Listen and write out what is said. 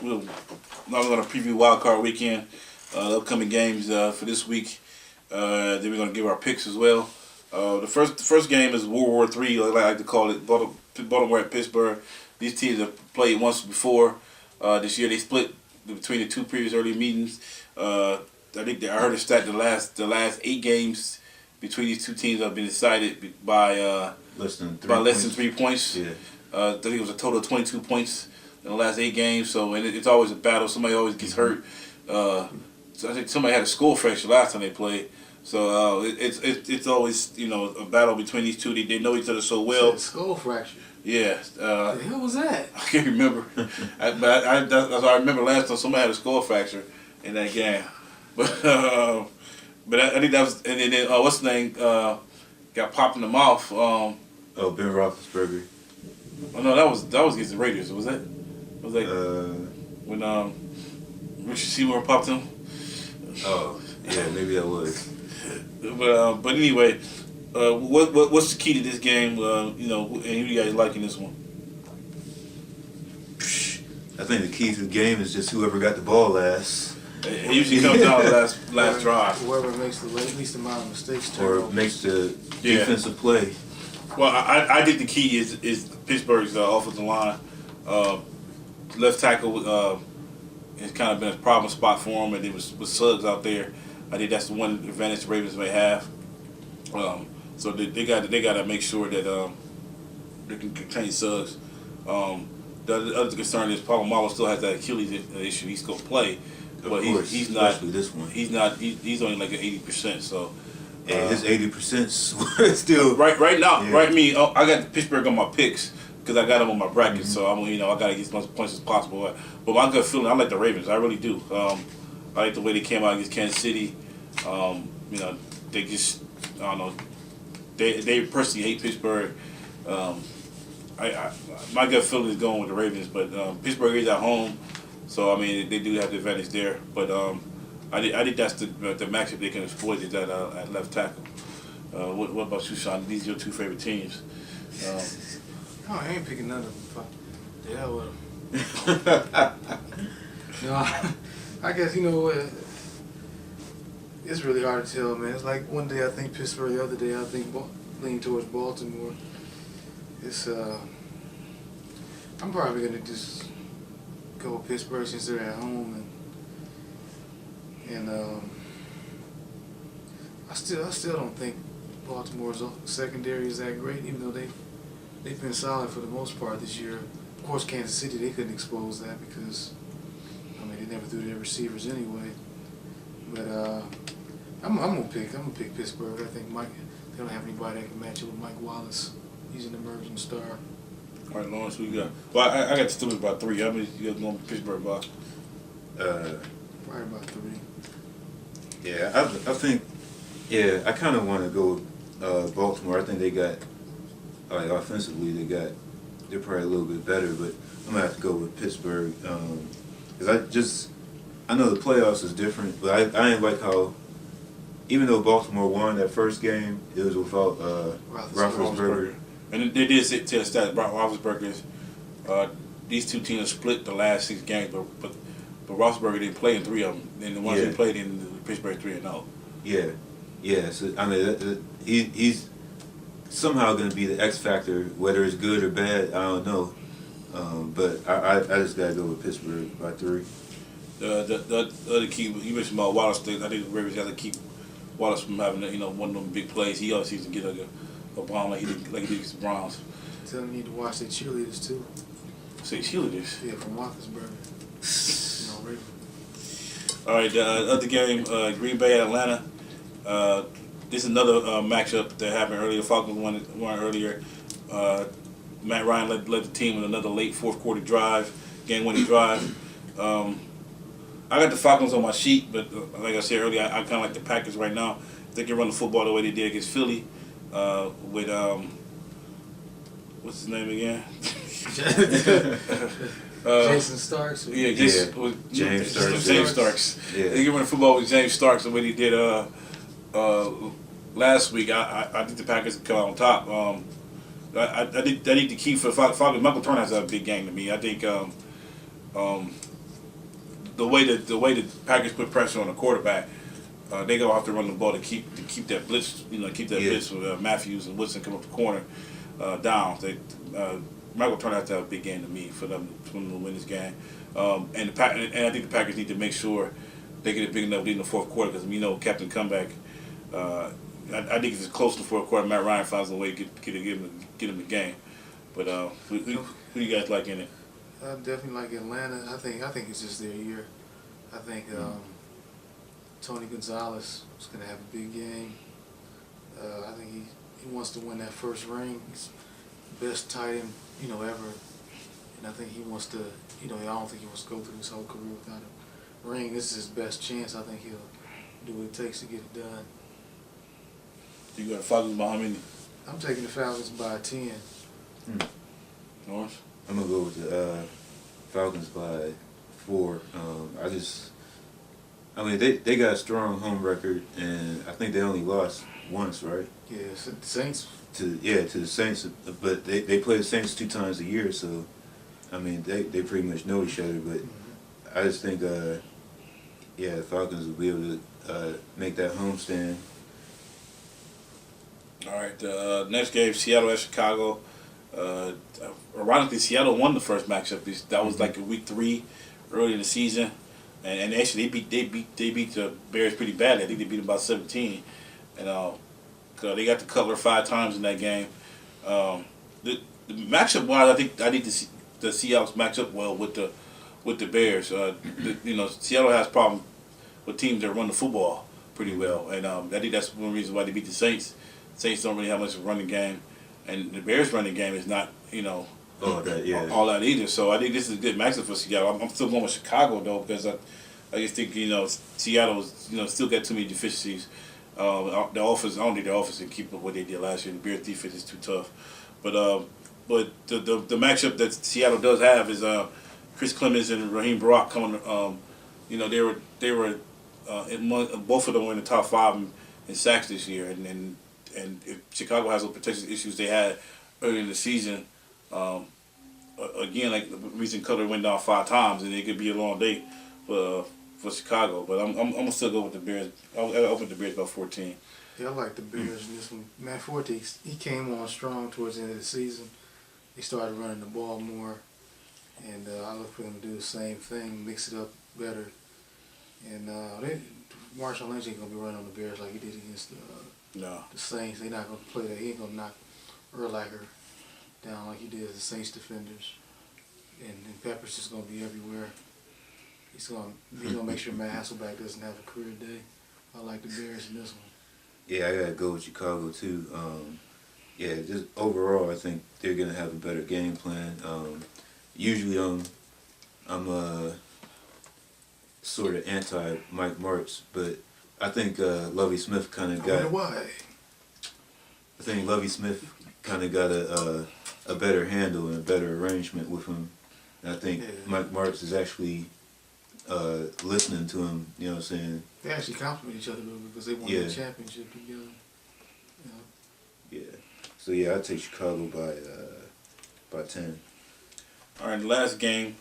now we're going to preview Wild Card Weekend, the upcoming games for this week. Then we're going to give our picks as well. The first game is World War III, like I like to call it, Baltimore at Pittsburgh. These teams have played once before. This year they split between the two previous early meetings. I heard a stat the last 8 games between these two teams have been decided by less than 3 points. Yeah. I think it was a total of 22 points in the last 8 games. So it's always a battle. Somebody always gets hurt. So I think somebody had a skull fracture last time they played. So it's always a battle between these two. They know each other so well. Skull fracture. Yeah. What the hell was that? I can't remember. That's what I remember last time somebody had a skull fracture in that game. But I think that was, and then what's the name got popped in the mouth. Ben Roethlisberger. Oh no, that was against the Raiders. Was that? Was that when Richard Seymour popped him? Oh yeah, maybe that was. But anyway, what's the key to this game? And who you guys liking this one? I think the key to the game is just whoever got the ball last. It usually comes down to the last drive. Whoever makes the least amount of mistakes. Or makes the defensive play. Well, I think the key is Pittsburgh's offensive line. Left tackle has kind of been a problem spot for him, and it was with Suggs out there. I think that's the one advantage the Ravens may have. So they got to make sure that they can contain Suggs. The other concern is Polamalu still has that Achilles issue. He's going to play, but he's not. Especially this one. He's not. He's only like an 80%. So. And his 80% still right now. Yeah. Right, I got Pittsburgh on my picks because I got them on my bracket. Mm-hmm. So I got to get as much points as possible. But my gut feeling, I like the Ravens. I really do. I like the way they came out against Kansas City. They just I don't know. They personally hate Pittsburgh. My gut feeling is going with the Ravens, but Pittsburgh is at home, so I mean they do have the advantage there. But I think that's the matchup they can exploit is at left tackle. What about you, Sean? These are your 2 favorite teams. No, I ain't picking none of them. The hell with them. No, I guess it's really hard to tell, man. It's like one day I think Pittsburgh, the other day I think lean towards Baltimore. It's I'm probably gonna just go with Pittsburgh since they're at home and I still don't think Baltimore's secondary is that great, even though they've been solid for the most part this year. Of course, Kansas City they couldn't expose that because they never threw their receivers anyway. But I'm gonna pick Pittsburgh. I think they don't have anybody that can match up with Mike Wallace. He's an emerging star. All right, Lawrence, what you got? Well, I got Steelers about 3. How many you guys going Pittsburgh by? Probably about 3. Yeah, I think. Yeah, I kind of want to go with Baltimore. I think they got offensively they're probably a little bit better, but I'm gonna have to go with Pittsburgh because I know the playoffs is different, but I ain't like how even though Baltimore won that first game, it was without Roethlisberger. And they did say to the stat about Roethlisberger. These two teams split the last 6 games, but Roethlisberger didn't play in 3 of them. And the ones he played in, Pittsburgh 3-0. Yeah. So he's somehow going to be the X factor, whether it's good or bad. I don't know, but I just got to go with Pittsburgh by 3. The other key you mentioned about Wallace. I think the Ravens got to keep Wallace from having one of them big plays. He always seems to get a bomb like he did against the Browns. Tell them you need to watch their cheerleaders too. Say cheerleaders? Yeah, from Roethlisberger. All right, the other game, Green Bay at Atlanta. This is another matchup that happened earlier. Falcons won earlier. Matt Ryan led the team with another late fourth quarter drive, game-winning drive. I got the Falcons on my sheet, but like I said earlier, I kind of like the Packers right now. They can run the football the way they did against Philly with what's his name again? Jason Starks. Yeah, James Starks. James Starks. Yeah. They can run the football with James Starks the way they did last week. I think the Packers can come out on top. I think the key for Falcons. Michael Turner has a big game to me. I think the way the Packers put pressure on the quarterback, they go out to run the ball to keep that blitz, keep that blitz with Matthews and Woodson come up the corner down. Michael turned out to have a big game to me for them to win this game. And I think the Packers need to make sure they get a big enough lead in the fourth quarter because Captain Comeback. I think it's close to the fourth quarter. Matt Ryan finds a way to get him the game. But who do you guys like in it? I definitely like Atlanta. I think it's just their year. I think Tony Gonzalez is going to have a big game. I think he wants to win that first ring. He's the best tight end ever. And I think he wants to. I don't think he wants to go through his whole career without a ring. This is his best chance. I think he'll do what it takes to get it done. You got Falcons by how many? I'm taking the Falcons by 10. Norris? I'm gonna go with the Falcons by 4. They got a strong home record, and I think they only lost once, right? Yeah, the Saints. To the Saints, but they play the Saints 2 times a year, so they pretty much know each other. But I just think the Falcons will be able to make that homestand. All right, next game, Seattle at Chicago. Ironically, Seattle won the first matchup. That was like in week 3, early in the season, and actually they beat the Bears pretty badly. I think they beat them by 17, and they got the Cutler 5 times in that game. The matchup wise, I think the Seahawks match up well with the Bears. Seattle has problem with teams that run the football pretty well, and I think that's one reason why they beat the Saints. Saints don't really have much of a running game, and the Bears' running game is not, all that either. So I think this is a good matchup for Seattle. I'm still going with Chicago though because I just think Seattle's still got too many deficiencies. The offense, I don't think the offense can keep up what they did last year. The Bears' defense is too tough, but the matchup that Seattle does have is Chris Clemens and Raheem Barrett coming. They were both of them were in the top 5 in sacks this year, and if Chicago has those protection issues they had early in the season, again, like the reason Cutler went down 5 times, and it could be a long day for Chicago. But I'm gonna still go with the Bears. I'll open the Bears by 14. Yeah, I like the Bears in this one. Matt Forte, he came on strong towards the end of the season. He started running the ball more, and I look for them to do the same thing, mix it up better. And Marshawn Lynch ain't gonna be running on the Bears like he did against the Saints. They're not gonna play that. He ain't gonna knock Urlacher down like he did the Saints defenders. And Pepper's just gonna be everywhere. He's gonna make sure Matt Hasselbeck doesn't have a career day. I like the Bears in this one. Yeah, I gotta go with Chicago too. Just overall, I think they're gonna have a better game plan. Usually, I'm sort of anti Mike Martz, but I think Lovie Smith kind of got. Why? I think Lovie Smith kind of got a better handle and a better arrangement with him. And I think Mike Martz is actually listening to him. You know what I'm saying? They actually compliment each other a little bit because they won the championship together. Yeah. So I take Chicago by 10. All right, the last game,